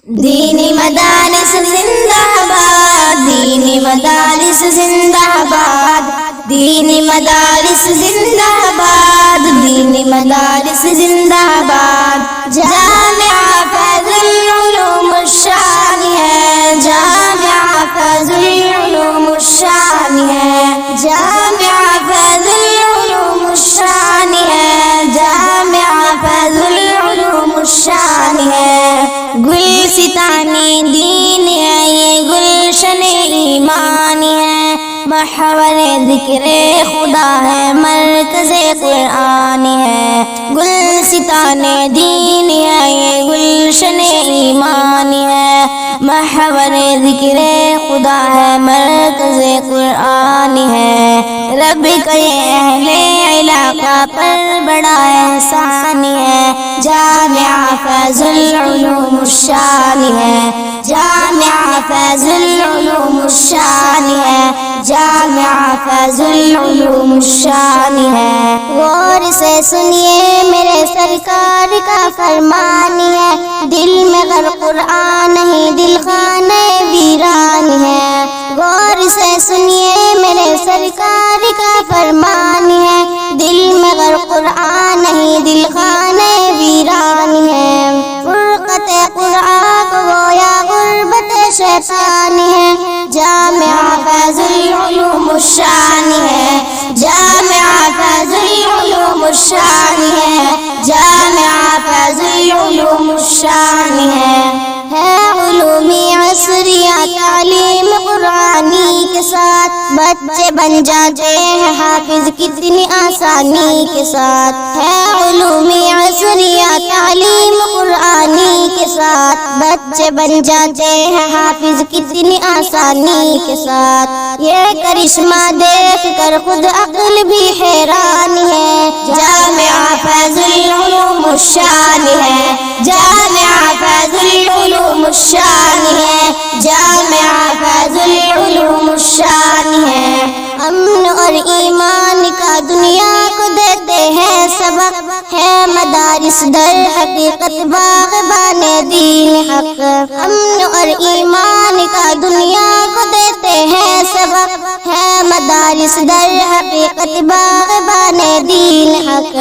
دینی مدارس زندہ باد، دینی مدارس زندہ باد، دینی مدارس زندہ باد، دینی مدارس زندہ باد۔ جامعہ فیض العلوم الشان ہے، جامعہ فیض العلوم الشان ہے، جامعہ فیض العلوم الشان ہے، جامعہ فیض العلوم الشان ہے۔ گلستان دین ہے یہ، گلشن ایمان ہے، محور ذکر خدا ہے، مرکز قرآن ہے۔ گلستان دین ہے یہ، گلشن ایمان ہے، محور ذکر خدا ہے، مرکز قرآن ہے۔ رب کا یہ اہل علاقہ پر بڑا احسان ہے، جامعہ فیض العلوم الشان ہے، جامعہ فیض العلوم الشان ہے، جامعہ فیض العلوم الشان ہے۔ غور سے سنیے میرے سرکار کا فرمان ہے، دل میں غر قرآن نہیں، دل خانہ ویران ہے۔ غور سے سنیے میرے سرکار کا فرمان ہے، دل میں غر قرآن نہیں، دل خانہ ویران ہے۔ فرقت قرآن کو گویا غربت شیطان ہے، جامعہ فیض العلوم الشان ہے، جامعہ فیض العلوم الشان ہے، جامعہ فیض العلوم الشان ہے۔ علومی عصریہ تعلیم قرآنی کے ساتھ بچے بن جاتے ہیں حافظ کتنی آسانی کے ساتھ، ہے علومی عصریہ تعلیم قرآنی کے ساتھ بچے بن جاتے ہیں حافظ کتنی آسانی کے ساتھ۔ یہ کرشمہ دیکھ کر خود عقل بھی حیران ہے، جامعہ فیض العلوم الشان ہے، جامعہ فیض العلوم الشان ہے، جامعہ فیض العلوم الشان ہے۔ امن اور ایمان کا دنیا کو دیتے ہیں سبق، ہے مدارس در حقیقت باغبان دین حق۔ امن اور ایمان کا دنیا کو دیتے ہیں سبق، ہے مدارس در حقیقت باغبان دین حق۔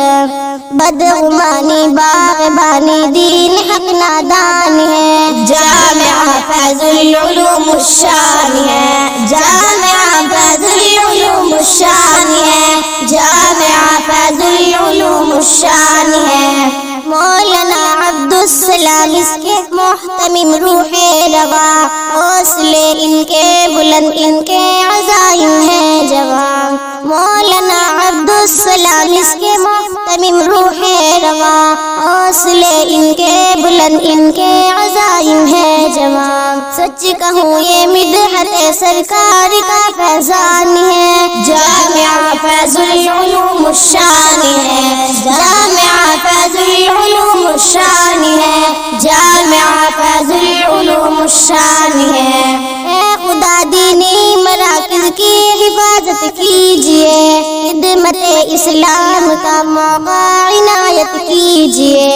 بدگمانی باغبانی دین حق نادان ہے، جامعہ فیض العلوم الشان ہے، جامعہ فیض العلوم الشان ہے، جامعہ فیض العلوم الشان ہے۔ مولانا عبدالسلام اس کے محتمم روح روا، حوصلے ان کے بلند ان کے عزائم ہیں جوان۔ مولانا عبدالسلام اس کے محتمم روح روا، حوصلے ان کے بلند ان کے عزائم ہیں جوان۔ سچ کہوں یہ مدحت سرکار کا فیضان ہے، جامعہ فیض العلوم الشان ہے، جامعہ فیض العلوم الشان ہے، جامعہ فیض العلوم الشان ہے۔ اے خدا دینی مراکز کی حفاظت کیجئے، خدمت اسلام کا موقع عنایت کیجئے۔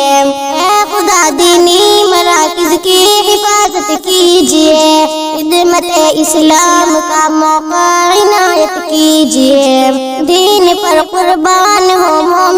اے خدا دینی مراکز کی حفاظت کیجئے، خدمت اسلام کا موقع عنایت کیجئے۔ دین پر قربان ہو